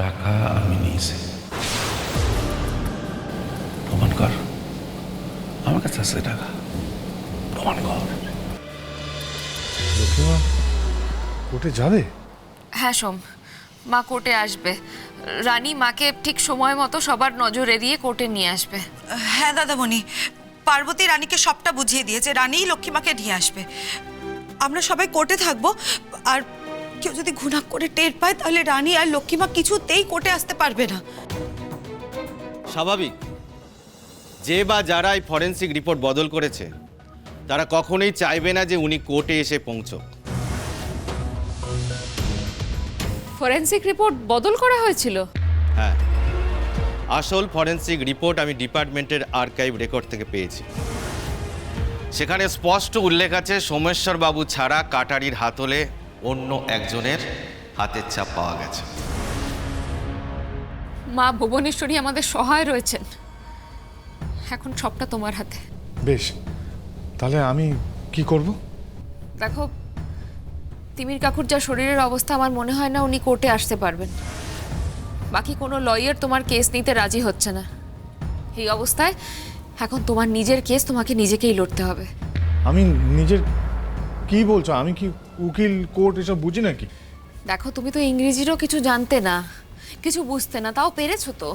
টাকা আমি নিয়েছি। প্রমাণ কর, আমার কাছে আছে টাকা, প্রমাণ কর। লক্ষ্মীমা কোর্টে যাবে? হ্যাঁ সোম, মা কোর্টে আসবে। রানী মাকে ঠিক সময় মতো সবার নজর এড়িয়ে কোর্টে নিয়ে আসবে। হ্যাঁ দাদামণি, পার্বতী রানীকে সবটা বুঝিয়ে দিয়েছে, রানীই লক্ষ্মীমাকে নিয়ে আসবে। আমরা সবাই কোর্টে থাকবো, আর কেউ যদি ঘুণাক করে টের পায় তাহলে রানী আর লক্ষ্মীমা কিছুতেই কোর্টে আসতে পারবে না। স্বাভাবিক, যে বা যারা এই ফরেন্সিক রিপোর্ট বদল করেছে তারা কখনোই চাইবে না যে উনি কোর্টে এসে পৌঁছক। ফরেনসিক রিপোর্ট বদল করা হয়েছিল? হ্যাঁ, আসল ফরেন্সিক রিপোর্ট আমি ডিপার্টমেন্টের আর্কাইভ রেকর্ড থেকে পেয়েছি। সেখানে স্পষ্ট উল্লেখ আছে সোমেশ্বর বাবু ছাড়া কাটারির হাতলে অন্য একজনের হাতের ছাপ পাওয়া গেছে। মা ভুবনেশ্বরী আমাদের সহায় রয়েছেন, এখন সবটা তোমার হাতে। বেশ, তাহলে আমি কি করব? দেখো, তিমির কাকুর যা শরীরের অবস্থা, আমার মনে হয় না উনি কোর্টে আসতে পারবেন। বাকি কোনো লয়ার তোমার কেস নিতে রাজি হচ্ছে না। এই অবস্থায় এখন তোমার নিজের কেস তোমাকে নিজেকেই লড়তে হবে। আমি নিজের কি বলছো? আমি কি উকিল, কোর্ট এসব বুঝি নাকি? দেখো, তুমি তো ইংরেজিরও কিছু জানতে না, কিছু বুঝতে না, তাও পেরেছো তো।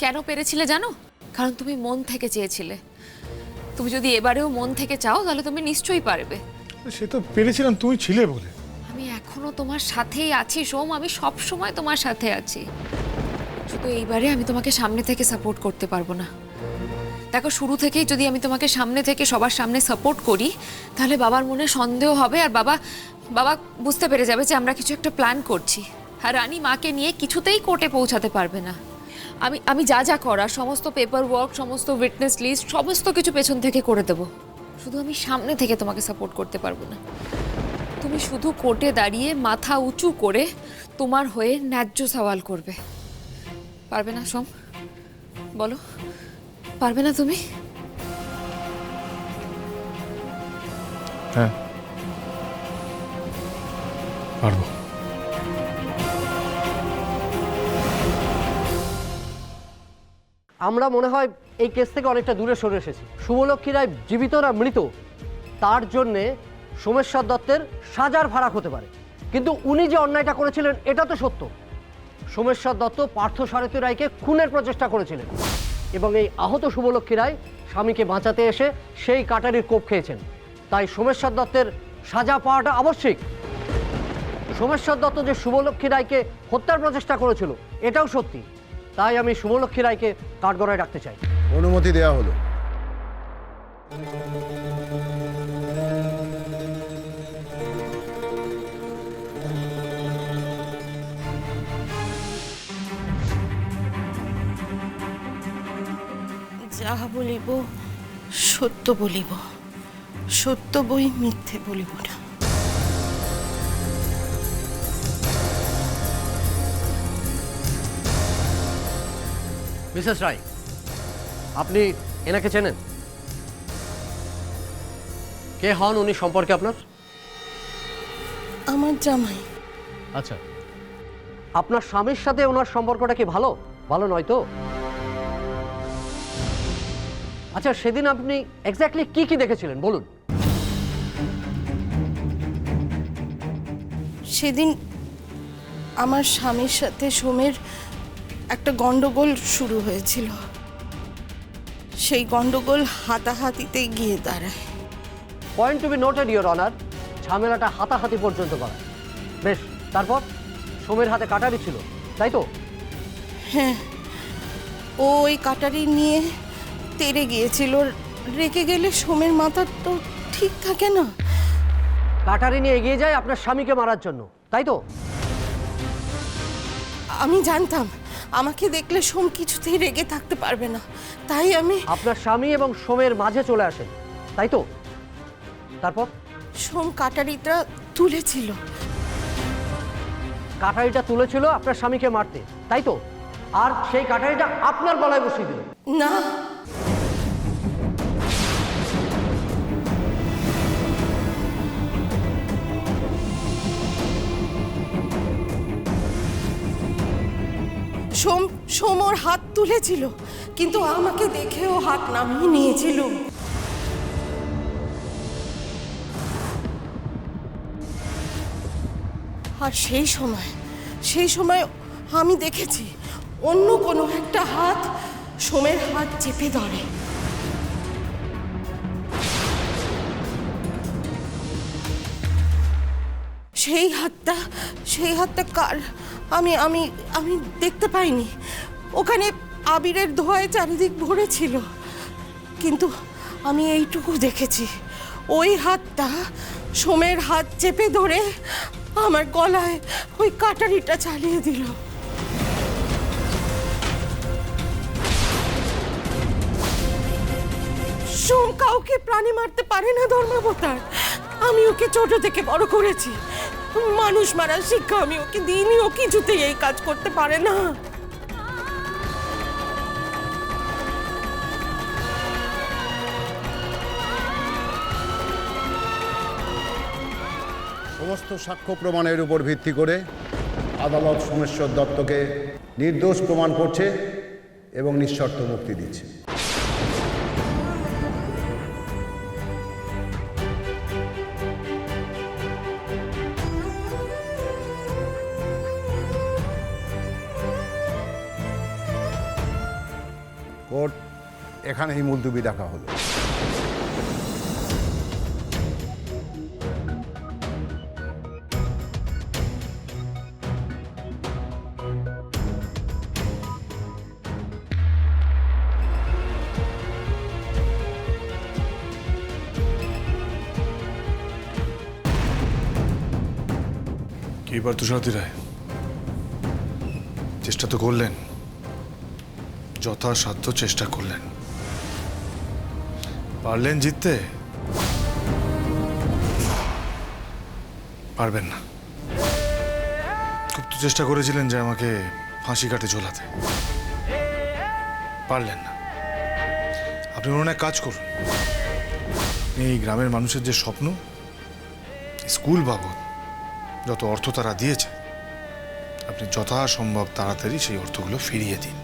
কেন পেরেছিলে জানো? কারণ তুমি মন থেকে চেয়েছিলে। তুমি যদি এবারেও মন থেকে চাও তাহলে তুমি নিশ্চয়ই পারবে। সে তো পেরেছিলাম, তুমি ছিলে বলে। আমি এখনো তোমার সাথেই আছি সোম, আমি সব সময় তোমার সাথে আছি। শুধু এইবারে আমি তোমাকে সামনে থেকে সাপোর্ট করতে পারবো না। দেখো, শুরু থেকেই যদি আমি তোমাকে সামনে থেকে সবার সামনে সাপোর্ট করি তাহলে বাবার মনে সন্দেহ হবে, আর বাবা বুঝতে পেরে যাবে যে আমরা কিছু একটা প্ল্যান করছি। আর রানী মাকে নিয়ে কিছুতেই কোর্টে পৌঁছাতে পারবে না। আমি যা যা করার সমস্ত পেপার ওয়ার্ক, সমস্ত উইটনেস লিস্ট, সমস্ত কিছু পেছন থেকে করে দেব। শুধু আমি সামনে থেকে তোমাকে সাপোর্ট করতে পারবো না। তুমি শুধু কোর্টে দাঁড়িয়ে মাথা উঁচু করে তোমার হয়ে ন্যায্য সওয়াল করবে। পারবে না সোম? বলো, পারবে না তুমি? হ্যাঁ, পারবো। আমরা মনে হয় এই কেস থেকে অনেকটা দূরে সরে এসেছি। শুভলক্ষ্মী রায় জীবিত না মৃত তার জন্যে সোমেশ্বর দত্তের সাজার ভাড়া হতে পারে, কিন্তু উনি যে অন্যায়টা করেছিলেন এটা তো সত্য। সোমেশ্বর দত্ত পার্থসারথী রায়কে খুনের প্রচেষ্টা করেছিলেন, এবং এই আহত শুভলক্ষ্মী রায় স্বামীকে বাঁচাতে এসে সেই কাটারির কোপ খেয়েছেন। তাই সোমেশ্বর দত্তের সাজা পাওয়াটা আবশ্যিক। সোমেশ্বর দত্ত যে শুভলক্ষ্মী রায়কে হত্যার প্রচেষ্টা করেছিল এটাও সত্যি। তাই আমি শুভলক্ষ্মী রায়কে কাঠগড়ায় রাখতে চাই। অনুমতি দেওয়া হলো। যাহা বলিব সত্য বলিব, সত্য বই মিথ্যে বলিব না। মিসেস রায়, আপনি এনাকে চেনেন? কে হন উনি সম্পর্কে আপনার? আমার জামাই। আচ্ছা, আপনার স্বামীর সাথে ওনার সম্পর্কটা কি ভালো? ভালো নয় তো? আচ্ছা, সেদিন আপনি এক্স্যাক্টলি কি কি দেখেছিলেন বলুন। সেদিন আমার স্বামীর সাথে সোমের একটা গন্ডগোল শুরু হয়েছিল। সেই গন্ডগোল হাতাহাতিতে গিয়ে দাঁড়ায়। Point to be noted your honour, ঝামেলাটা হাতাহাতি পর্যন্ত করা। বেশ, তারপর সোমের হাতে কাটারি ছিল, তাই তো? হ্যাঁ, ও ওই কাটারি নিয়ে তেড়ে গিয়েছিল। রেখে গেলে সোমের মাথা তো ঠিক থাকে না। কাটারি নিয়ে এগিয়ে যায় আপনার স্বামীকে মারার জন্য, তাই তো? আমি জানতাম আমাকে দেখলে সোম কিছুতেই রেগে থাকতে পারবে না, তাই আমি... আপনার স্বামী এবং সোমের মাঝে চলে আসেন, তাই তো? তারপর সোম কাটারিটা তুলেছিল। কাটারিটা তুলেছিল আপনার স্বামীকে মারতে, তাই তো? আর সেই কাটারিটা আপনার গলায় বসিয়ে দিল। না, সোম ওর হাত তুলেছিল, কিন্তু আমাকে দেখে ও হাত নামিয়ে নিয়েছিল। আর সেই সময় আমি দেখেছি অন্য কোনো একটা হাত সোমের হাত চেপে ধরে। সেই হাতটা কার আমি আমি আমি দেখতে পাইনি। ওখানে আবিরের ধোঁয়ায় চারিদিক ভরে ছিল, কিন্তু আমি এইটুকু দেখেছি, ওই হাতটা সোমের হাত চেপে ধরে আমার গলায় ওই কাটারিটা চালিয়ে দিল। সোম কাউকে প্রাণে মারতে পারে না ধর্মাবতার। আমি ওকে ছোট থেকে বড় করেছি, মানুষ মারার শিক্ষা আমি ওকে দিইনি। ও কিছুতেই এই কাজ করতে পারে না। সমস্ত সাক্ষ্য প্রমাণের উপর ভিত্তি করে আদালত সোমেশ্বর দত্তকে নির্দোষ প্রমাণ করছে এবং নিঃশর্ত মুক্তি দিচ্ছে। কোর্ট এখানেই মুলতবি ডাকা হলো। কি পার্থসারথী রায়, চেষ্টা তো করলেন, যথাসাধ্য চেষ্টা করলেন, পারলেন জিততে? পারবেন না। খুব তো চেষ্টা করেছিলেন যে আমাকে ফাঁসি কাটে ঝোলাতে, পারলেন না। আপনি অন্য এক কাজ করুন, এই গ্রামের মানুষের যে স্বপ্ন, স্কুল বাবদ যত অর্থ তারা দিয়েছে, আপনি যথাসম্ভব তাড়াতাড়ি সেই অর্থগুলো ফিরিয়ে দিন।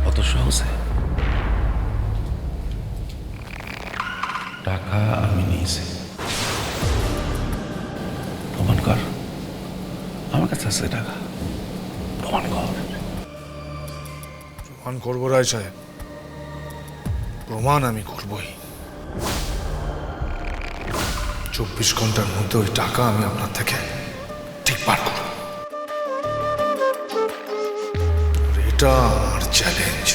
অত সহজে? টাকা আমি নিয়েছি, প্রমাণ কর। আমার কাছে আছে টাকা, প্রমাণ কর। প্রমাণ করবো রায় সাহেব, প্রমাণ আমি করবই। 24 ঘন্টার মধ্যে ওই টাকা আমি আপনার থেকে ঠিক পার করব। এটা আমার চ্যালেঞ্জ।